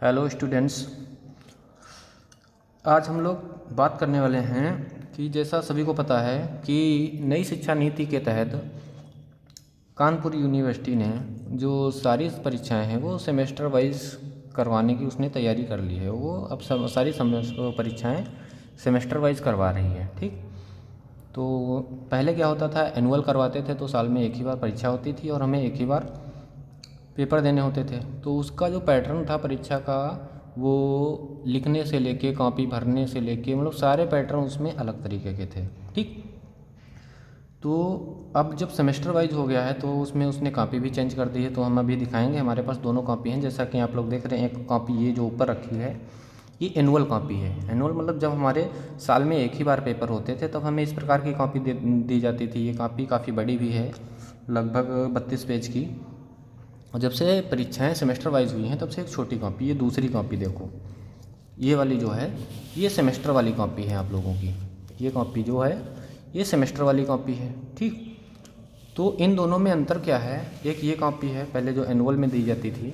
Hello students. आज हम लोग बात करने वाले हैं कि जैसा सभी को पता है कि नई शिक्षा नीति के तहत कानपुर यूनिवर्सिटी ने जो सारी परीक्षाएं हैं वो सेमेस्टर वाइज करवाने की उसने तैयारी कर ली है। वो अब सारी परीक्षाएं सेमेस्टर वाइज करवा रही है। ठीक, तो पहले क्या होता था, एनुअल करवाते थे तो साल में एक ही बार परीक्षा होती थी और हमें एक ही बार पेपर देने होते थे। तो उसका जो पैटर्न था परीक्षा का, वो लिखने से लेके कॉपी भरने से लेके मतलब सारे पैटर्न उसमें अलग तरीके के थे। ठीक, तो अब जब सेमेस्टर वाइज हो गया है तो उसमें उसने कॉपी भी चेंज कर दी है। तो हम अभी दिखाएंगे, हमारे पास दोनों कॉपी हैं जैसा कि आप लोग देख रहे हैं। एक कॉपी ये जो ऊपर रखी है ये एनुअल कॉपी है। एनुअल मतलब जब हमारे साल में एक ही बार पेपर होते थे तब हमें इस प्रकार की कॉपी दी जाती थी। ये कॉपी काफ़ी बड़ी भी है, लगभग 32 पेज की। और जब से परीक्षाएं सेमेस्टर वाइज हुई हैं तब से एक छोटी कॉपी, ये दूसरी कॉपी देखो, ये वाली जो है ये सेमेस्टर वाली कॉपी है आप लोगों की। ये कॉपी जो है ये सेमेस्टर वाली कॉपी है। ठीक, तो इन दोनों में अंतर क्या है, एक ये कॉपी है पहले जो एनुअल में दी जाती थी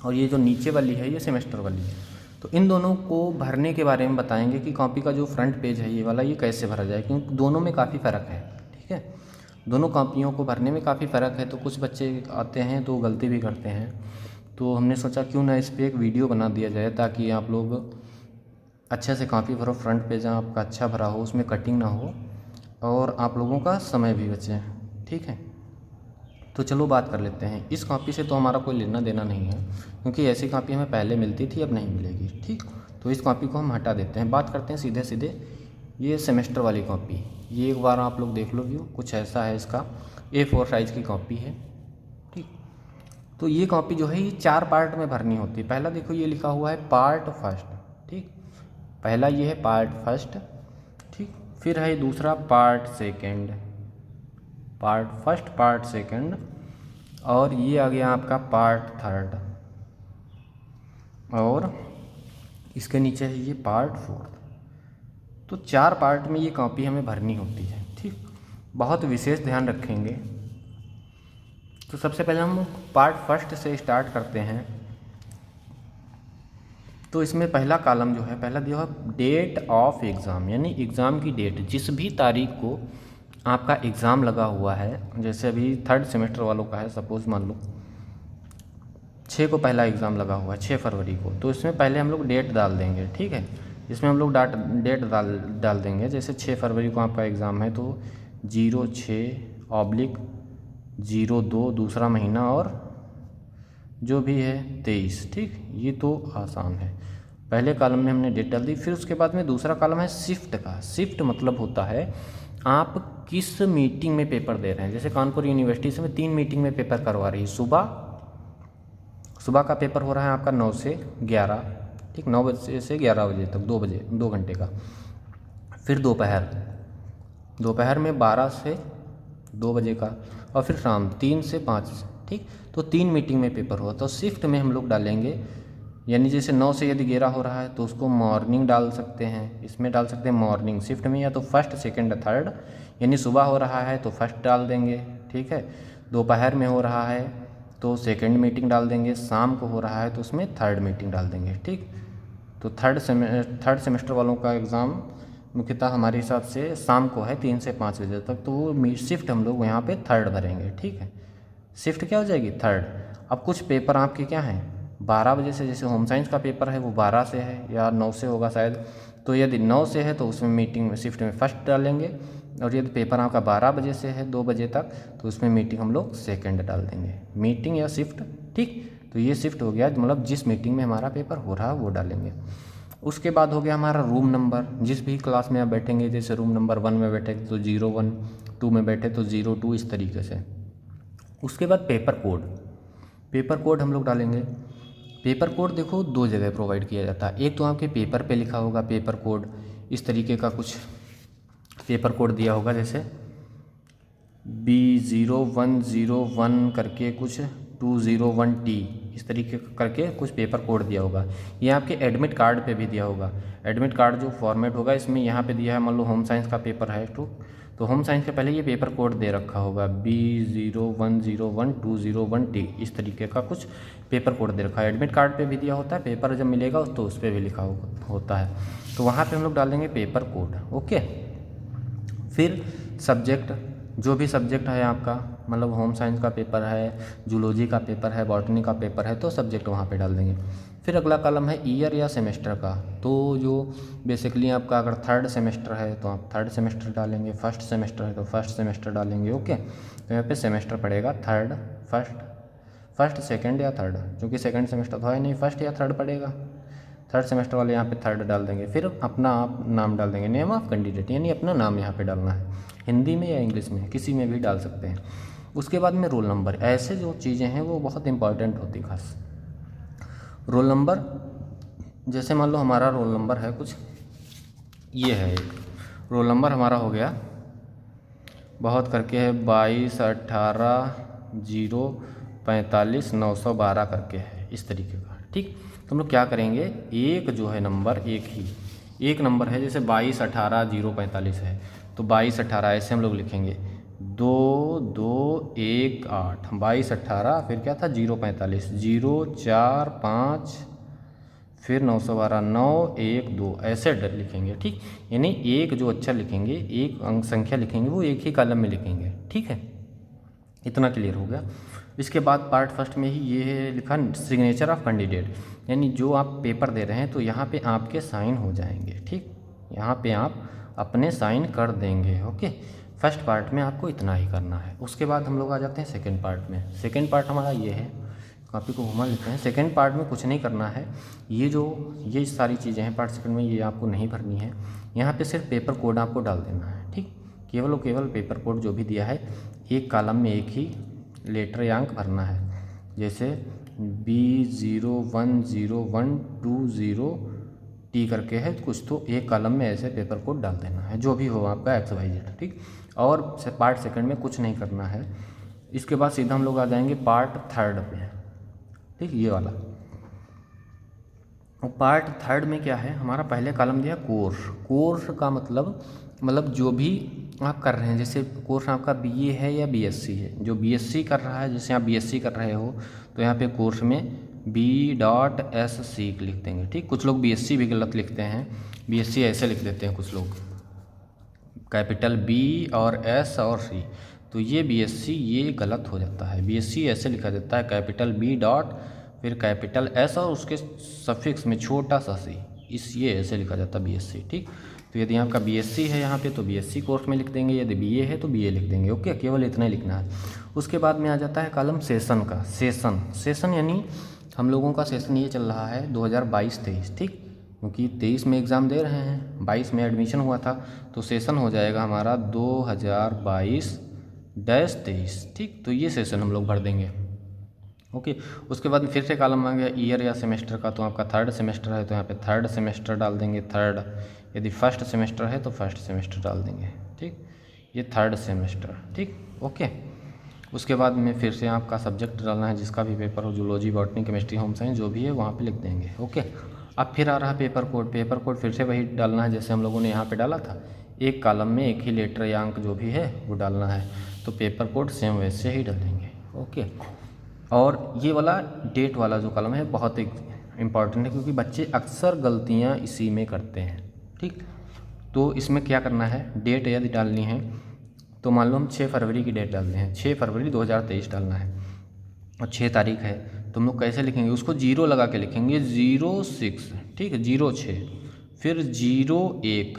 और ये जो नीचे वाली है ये सेमेस्टर वाली है। तो इन दोनों को भरने के बारे में बताएंगे कि कॉपी का जो फ्रंट पेज है ये वाला ये कैसे भरा जाए, क्योंकि दोनों में काफ़ी फ़र्क है। ठीक है, दोनों कॉपियों को भरने में काफ़ी फ़र्क है। तो कुछ बच्चे आते हैं तो गलती भी करते हैं, तो हमने सोचा क्यों ना इस पर एक वीडियो बना दिया जाए ताकि आप लोग अच्छे से कॉपी भरो, फ्रंट पेज आपका अच्छा भरा हो, उसमें कटिंग ना हो और आप लोगों का समय भी बचे। ठीक है, तो चलो बात कर लेते हैं। इस कॉपी से तो हमारा कोई लेना देना नहीं है क्योंकि ऐसी कॉपी हमें पहले मिलती थी, अब नहीं मिलेगी। ठीक, तो इस कॉपी को हम हटा देते हैं। बात करते हैं सीधे सीधे ये सेमेस्टर वाली कॉपी। ये एक बार आप लोग देख लो व्यू, कुछ ऐसा है इसका। A4 साइज़ की कॉपी है। ठीक, तो ये कॉपी जो है ये 4 पार्ट में भरनी होती है। पहला देखो ये लिखा हुआ है पार्ट फर्स्ट। ठीक, पहला ये है पार्ट फर्स्ट। ठीक, फिर है दूसरा part second, part first part second, और ये आ गया आपका पार्ट थर्ड, और इसके नीचे है ये पार्ट फोर्थ। तो 4 पार्ट में ये कॉपी हमें भरनी होती है। ठीक, बहुत विशेष ध्यान रखेंगे। तो सबसे पहले हम पार्ट फर्स्ट से स्टार्ट करते हैं। तो इसमें पहला कॉलम जो है, पहला दिया हुआ डेट ऑफ एग्ज़ाम, यानी एग्ज़ाम की डेट, जिस भी तारीख को आपका एग्ज़ाम लगा हुआ है। जैसे अभी थर्ड सेमेस्टर वालों का है, सपोज़ मान लो 6 को पहला एग्ज़ाम लगा हुआ है, 6 फरवरी को, तो इसमें पहले हम लोग डेट डाल देंगे। ठीक है, इसमें हम लोग डेट डाल देंगे। जैसे 6 फरवरी को आपका एग्ज़ाम है तो 06/02 दूसरा महीना और जो भी है 23। ठीक, ये तो आसान है। पहले कॉलम में हमने डेट डाल दी। फिर उसके बाद में दूसरा कॉलम है शिफ्ट का। शिफ्ट मतलब होता है आप किस मीटिंग में पेपर दे रहे हैं। जैसे कानपुर यूनिवर्सिटी से 3 मीटिंग में पेपर करवा रही है। सुबह का पेपर हो रहा है आपका 9 से 11। ठीक, 9 बजे से 11 बजे तक, 2 बजे, 2 घंटे का। फिर दोपहर में 12 से 2 बजे का, और फिर शाम 3 से 5। ठीक, तो 3 मीटिंग में पेपर हुआ। तो शिफ्ट में हम लोग डालेंगे, यानी जैसे 9 से यदि 11 हो रहा है तो उसको मॉर्निंग डाल सकते हैं। इसमें डाल सकते हैं मॉर्निंग शिफ्ट में, या तो फर्स्ट सेकंड थर्ड, यानी सुबह हो रहा है तो फर्स्ट डाल देंगे। ठीक है, दोपहर में हो रहा है तो सेकंड मीटिंग डाल देंगे, शाम को हो रहा है तो उसमें थर्ड मीटिंग डाल देंगे। ठीक, तो थर्ड सेमेस्टर वालों का एग्ज़ाम मुख्यतः हमारे हिसाब से शाम को है 3 से 5 बजे तक, तो वो शिफ्ट हम लोग यहाँ पे थर्ड भरेंगे। ठीक है, शिफ्ट क्या हो जाएगी, थर्ड। अब कुछ पेपर आपके क्या हैं 12 बजे से, जैसे होम साइंस का पेपर है वो 12 से है या 9 से होगा शायद। तो यदि 9 से है तो उसमें मीटिंग में शिफ्ट में फर्स्ट डालेंगे, और यदि पेपर आपका 12 बजे से है 2 बजे तक तो उसमें मीटिंग हम लोग सेकंड डाल देंगे, मीटिंग या शिफ्ट। ठीक, तो ये शिफ्ट हो गया, मतलब जिस मीटिंग में हमारा पेपर हो रहा है वो डालेंगे। उसके बाद हो गया हमारा रूम नंबर, जिस भी क्लास में आप बैठेंगे। जैसे रूम नंबर 1 में बैठे तो 01, 2 में बैठे तो 02, इस तरीके से। उसके बाद पेपर कोड हम लोग डालेंगे। पेपर कोड देखो 2 जगह प्रोवाइड किया जाता है। एक तो आपके पेपर पे लिखा होगा पेपर कोड, इस तरीके का कुछ पेपर कोड दिया होगा, जैसे B0101 करके कुछ 201T, इस तरीके करके कुछ पेपर कोड दिया होगा। ये आपके एडमिट कार्ड पे भी दिया होगा। एडमिट कार्ड जो फॉर्मेट होगा इसमें यहाँ पे दिया है, मान लो होम साइंस का पेपर है तो होम साइंस के पहले ये पेपर कोड दे रखा होगा B01012001T, इस तरीके का कुछ पेपर कोड दे रखा है। एडमिट कार्ड पे भी दिया होता है, पेपर जब मिलेगा तो उस पर भी लिखा होता है। तो वहाँ पे हम लोग डाल देंगे पेपर कोड। ओके, फिर सब्जेक्ट, जो भी सब्जेक्ट है आपका, मतलब होम साइंस का पेपर है, जूलॉजी का पेपर है, बॉटनी का पेपर है, तो सब्जेक्ट वहाँ पे डाल देंगे। फिर अगला कॉलम है ईयर या सेमेस्टर का। तो जो बेसिकली आपका अगर थर्ड सेमेस्टर है तो आप थर्ड सेमेस्टर डालेंगे, फर्स्ट सेमेस्टर है तो फर्स्ट सेमेस्टर डालेंगे। ओके, तो यहाँ पे सेमेस्टर पड़ेगा थर्ड, फर्स्ट सेकंड या थर्ड, क्योंकि सेकंड सेमेस्टर तो है नहीं, फर्स्ट या थर्ड पड़ेगा। थर्ड सेमेस्टर वाले यहाँ पे थर्ड डाल देंगे। फिर अपना आप नाम डाल देंगे, नेम ऑफ कैंडिडेट, यानी अपना नाम यहाँ पे डालना है, हिंदी में या इंग्लिश में, किसी में भी डाल सकते हैं। उसके बाद में रोल नंबर, ऐसे जो चीज़ें हैं वो बहुत इंपॉर्टेंट होती खास। रोल नंबर, जैसे मान लो हमारा रोल नंबर है कुछ, ये है एक रोल नंबर हमारा हो गया, बहुत करके है 2218055912 करके है, इस तरीके का। ठीक, तो हम लोग क्या करेंगे, एक जो है नंबर, एक नंबर है, जैसे 221805 है तो 2218 ऐसे हम लोग लिखेंगे, 2218 2218, फिर क्या था 045 045, फिर 912 912 ऐसे लिखेंगे। ठीक, यानी एक जो अक्षर लिखेंगे, एक अंक संख्या लिखेंगे, वो एक ही कॉलम में लिखेंगे। ठीक है, इतना क्लियर हो गया। इसके बाद पार्ट फर्स्ट में ही ये लिखा सिग्नेचर ऑफ कैंडिडेट, यानी जो आप पेपर दे रहे हैं तो यहाँ पे आपके साइन हो जाएंगे। ठीक, यहाँ पे आप अपने साइन कर देंगे। ओके, फर्स्ट पार्ट में आपको इतना ही करना है। उसके बाद हम लोग आ जाते हैं सेकेंड पार्ट में। सेकेंड पार्ट हमारा ये है, कॉपी को घुमा लेते हैं। सेकेंड पार्ट में कुछ नहीं करना है, ये सारी चीज़ें हैं पार्ट सेकेंड में, ये आपको नहीं भरनी है। यहाँ पे सिर्फ पेपर कोड आपको डाल देना है। ठीक, केवल पेपर कोड जो भी दिया है, एक कॉलम में एक ही लेटर या अंक भरना है। जैसे B010120T करके है कुछ, तो एक कॉलम में ऐसे पेपर कोड डाल देना है, जो भी हो आपका XYZ। ठीक, और पार्ट सेकंड में कुछ नहीं करना है। इसके बाद सीधा हम लोग आ जाएंगे पार्ट थर्ड पे। ठीक, ये वाला। और पार्ट थर्ड में क्या है, हमारा पहले कॉलम दिया कोर्स का मतलब जो भी आप कर रहे हैं, जैसे कोर्स आपका BA है या BSc है, जो BSc कर रहा है, जैसे आप BSc कर रहे हो तो यहाँ पे कोर्स में B.Sc लिख देंगे। ठीक, कुछ लोग BSc भी गलत लिखते हैं, BSc ऐसे लिख देते हैं कुछ लोग, कैपिटल B और S और C, तो ये BSc ये गलत हो जाता है। BSc ऐसे लिखा जाता है, कैपिटल B डॉट फिर कैपिटल S और उसके सफिक्स में छोटा सा C, ये ऐसे लिखा जाता है BSc। ठीक, तो यदि आपका BSc है यहाँ पे तो BSc कोर्स में लिख देंगे, यदि BA है तो BA लिख देंगे। ओके, केवल इतना ही लिखना है। उसके बाद में आ जाता है कॉलम सेशन का। सेशन यानी हम लोगों का सेशन ये चल रहा है 2022-23। ठीक, क्योंकि 23 में एग्ज़ाम दे रहे हैं, 22 में एडमिशन हुआ था, तो सेशन हो जाएगा हमारा 2022-23। ठीक, तो ये सेशन हम लोग भर देंगे। ओके, उसके बाद फिर से कॉलम आ गया ईयर या सेमेस्टर का। तो आपका थर्ड सेमेस्टर है तो यहाँ पे थर्ड सेमेस्टर डाल देंगे, थर्ड। यदि फर्स्ट सेमेस्टर है तो फर्स्ट सेमेस्टर डाल देंगे। ठीक, ये थर्ड सेमेस्टर। ठीक, ओके। उसके बाद में फिर से आपका सब्जेक्ट डालना है, जिसका भी पेपर हो, zoology, botany, chemistry, home science जो भी है वहाँ पे लिख देंगे। ओके, अब फिर आ रहा है पेपर कोड फिर से वही डालना है जैसे हम लोगों ने यहाँ पे डाला था, एक कॉलम में एक ही लेटर या अंक जो भी है वो डालना है। तो पेपर कोड सेम वैसे ही डालेंगे। ओके, और ये वाला डेट वाला जो कॉलम है बहुत इम्पॉर्टेंट है, क्योंकि बच्चे अक्सर गलतियाँ इसी में करते हैं। ठीक, तो इसमें क्या करना है, डेट यदि डालनी है तो मान लो हम 6 फरवरी की डेट डालते हैं, 6 फरवरी 2023 डालना है और 6 तारीख है, तो हम लोग कैसे लिखेंगे, उसको 0 लगा के लिखेंगे, 06। ठीक है, 06, फिर 01,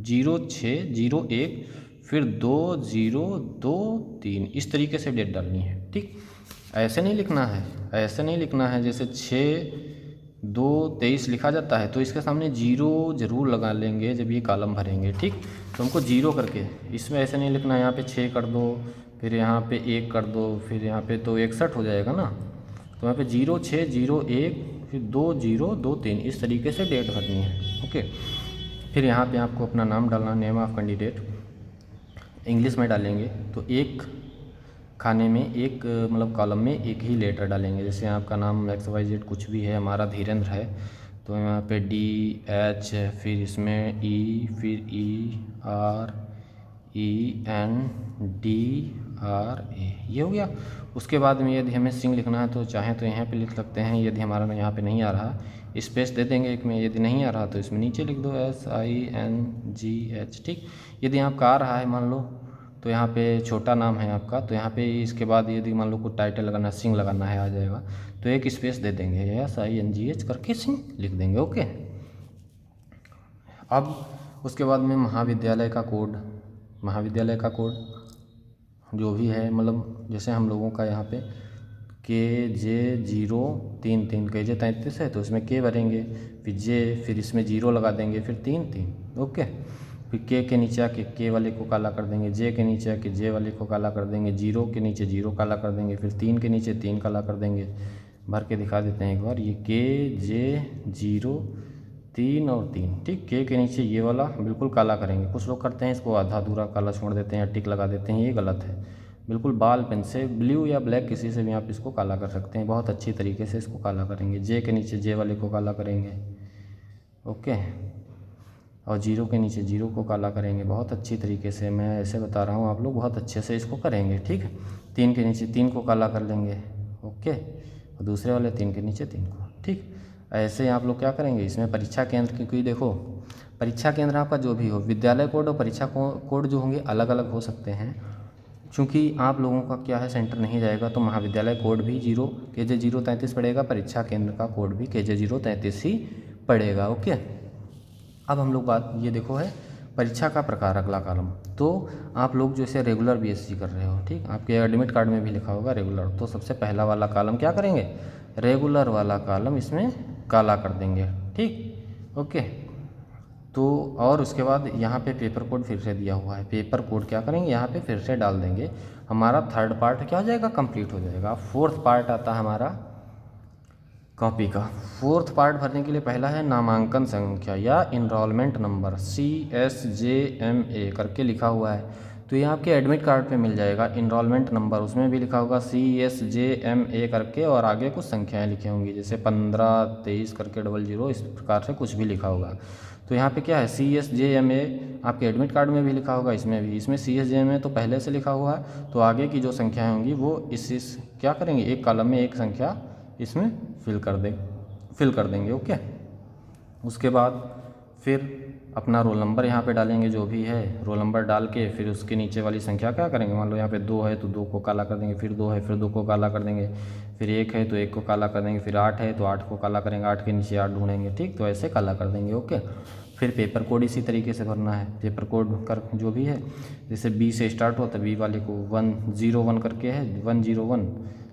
06, 01, फिर 2023, इस तरीके से डेट डालनी है। ठीक, ऐसे नहीं लिखना है, जैसे 6/2/23 लिखा जाता है तो इसके सामने 0 ज़रूर लगा लेंगे जब ये कॉलम भरेंगे। ठीक, तो हमको 0 करके, इसमें ऐसे नहीं लिखना है, यहाँ पे 6 कर दो, फिर यहाँ पे 1 कर दो, फिर यहाँ पे तो 61 हो जाएगा ना, तो यहाँ पे 06, 01, फिर 2023, इस तरीके से डेट भरनी है। ओके, फिर यहाँ पे आपको अपना नाम डालना, नेम ऑफ कैंडिडेट इंग्लिश में डालेंगे, तो एक खाने में एक मतलब कॉलम में एक ही लेटर डालेंगे। जैसे आपका नाम XYZ कुछ भी है, हमारा धीरेन्द्र है तो यहाँ पे DH, फिर इसमें E, फिर ER, ये हो गया। उसके बाद में यदि हमें सिंग लिखना है तो चाहे तो यहाँ पे लिख सकते हैं, यदि हमारा यहाँ पे नहीं आ रहा स्पेस दे देंगे एक में, यदि नहीं आ रहा तो इसमें नीचे लिख दो SINGH। ठीक, यदि आपका आ रहा है मान लो तो यहाँ पे छोटा नाम है आपका, तो यहाँ पे इसके बाद यदि मान लो कोई टाइटल लगाना, सिंग लगाना है, आ जाएगा तो एक स्पेस दे देंगे, SINGH करके सिंग लिख देंगे। ओके, अब उसके बाद में महाविद्यालय का कोड जो भी है, मतलब जैसे हम लोगों का यहाँ पे KJ033 KJ33 है तो इसमें K भरेंगे, फिर J, फिर इसमें 0 लगा देंगे, फिर 3 ओके। फिर K के नीचे आके K वाले को काला कर देंगे, J के नीचे आके J वाले को काला कर देंगे, 0 के नीचे 0 काला कर देंगे, फिर 3 के नीचे 3 काला कर देंगे। भर के दिखा देते हैं एक बार, ये KJ0 और 3। ठीक, K के नीचे ये वाला बिल्कुल काला करेंगे। कुछ लोग करते हैं इसको आधा अधूरा काला छोड़ देते हैं या टिक लगा देते हैं, ये गलत है। बिल्कुल बाल पेन से, ब्लू या ब्लैक किसी से भी आप इसको काला कर सकते हैं, बहुत अच्छी तरीके से इसको काला करेंगे। J के नीचे J वाले को काला करेंगे, ओके, और 0 के नीचे 0 को काला करेंगे बहुत अच्छी तरीके से। मैं ऐसे बता रहा हूँ, आप लोग बहुत अच्छे से इसको करेंगे। ठीक है, 3 के नीचे 3 को काला कर लेंगे, ओके, और दूसरे वाले 3 के नीचे 3 को। ठीक, ऐसे आप लोग क्या करेंगे इसमें परीक्षा केंद्र, क्योंकि देखो परीक्षा केंद्र आपका जो भी हो, विद्यालय कोड और परीक्षा कोड जो होंगे अलग अलग हो सकते हैं, क्योंकि आप लोगों का क्या है सेंटर नहीं जाएगा, तो महाविद्यालय कोड भी KJ033 पड़ेगा, परीक्षा केंद्र का कोड भी KJ033 ही पड़ेगा। ओके, अब हम लोग बात ये देखो है परीक्षा का प्रकार, अगला कॉलम। तो आप लोग जैसे रेगुलर BSc कर रहे हो, ठीक, आपके एडमिट कार्ड में भी लिखा होगा रेगुलर, तो सबसे पहला वाला कॉलम क्या करेंगे, रेगुलर वाला कॉलम इसमें काला कर देंगे। ठीक, ओके, तो और उसके बाद यहाँ पे पेपर कोड फिर से दिया हुआ है, पेपर कोड क्या करेंगे यहाँ पे फिर से डाल देंगे। हमारा थर्ड पार्ट क्या हो जाएगा, कंप्लीट हो जाएगा। फोर्थ पार्ट आता है हमारा कॉपी का। फोर्थ पार्ट भरने के लिए पहला है नामांकन संख्या या इनरोलमेंट नंबर, CSJMA करके लिखा हुआ है, तो ये आपके एडमिट कार्ड पे मिल जाएगा। इनरोलमेंट नंबर उसमें भी लिखा होगा CSJMA करके, और आगे कुछ संख्याएं लिखी होंगी जैसे 15 23 करके 00, इस प्रकार से कुछ भी लिखा होगा। तो यहाँ पे क्या है CSJMA आपके एडमिट कार्ड में भी लिखा होगा, इसमें CSJMA तो पहले से लिखा हुआ है, तो आगे की जो संख्याएं होंगी वो इस क्या करेंगे, एक कॉलम में एक संख्या इसमें फिल कर देंगे। ओके, उसके बाद फिर अपना रोल नंबर यहाँ पे डालेंगे, जो भी है रोल नंबर डाल के फिर उसके नीचे वाली संख्या क्या करेंगे, मान लो यहाँ पे 2 है तो 2 को काला कर देंगे, फिर 2 है फिर 2 को काला कर देंगे, फिर 1 है तो 1 को काला कर देंगे, फिर 8 है तो 8 को काला करेंगे, 8 के नीचे 8 ढूंढेंगे। ठीक, तो ऐसे काला कर देंगे। ओके, फिर पेपर कोड इसी तरीके से भरना है। पेपर कोड कर जो भी है, जैसे B से स्टार्ट हो तो B वाले को 101 करके है 101,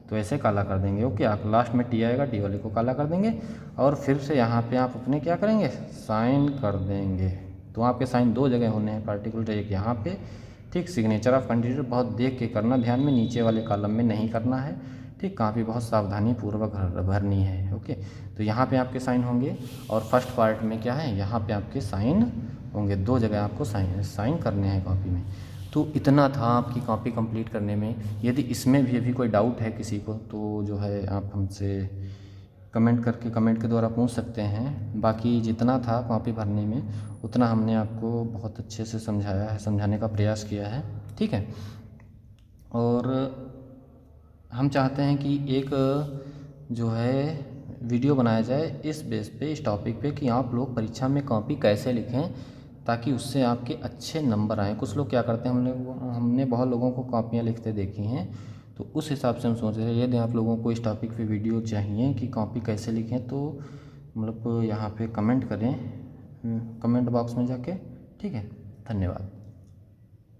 तो ऐसे काला कर देंगे। ओके, आप लास्ट में T आएगा, T वाले को काला कर देंगे, और फिर से यहाँ पे आप अपने क्या करेंगे, साइन कर देंगे। तो आपके साइन 2 जगह होने हैं पार्टिकुलर, एक यहाँ पे, ठीक, सिग्नेचर ऑफ कैंडिडेट बहुत देख के करना, ध्यान में नीचे वाले कॉलम में नहीं करना है। ठीक, काफ़ी बहुत सावधानी पूर्वक भरनी है। ओके, तो यहाँ पे आपके साइन होंगे, और फर्स्ट पार्ट में क्या है, यहाँ पे आपके साइन होंगे, 2 जगह आपको साइन करने हैं कॉपी में। तो इतना था आपकी कॉपी कंप्लीट करने में। यदि इसमें भी अभी कोई डाउट है किसी को, तो जो है आप हमसे कमेंट के द्वारा पूछ सकते हैं। बाकी जितना था कॉपी भरने में उतना हमने आपको बहुत अच्छे से समझाया है, समझाने का प्रयास किया है। ठीक है, और हम चाहते हैं कि एक जो है वीडियो बनाया जाए इस बेस पे, इस टॉपिक पे, कि आप लोग परीक्षा में कॉपी कैसे लिखें ताकि उससे आपके अच्छे नंबर आएँ। कुछ लोग क्या करते हैं, हमने बहुत लोगों को कॉपियाँ लिखते देखी हैं, तो उस हिसाब से हम सोच रहे हैं यदि आप लोगों को इस टॉपिक पे वीडियो चाहिए कि कॉपी कैसे लिखें, तो मतलब यहाँ पे कमेंट करें, कमेंट बॉक्स में जाके। ठीक है, धन्यवाद।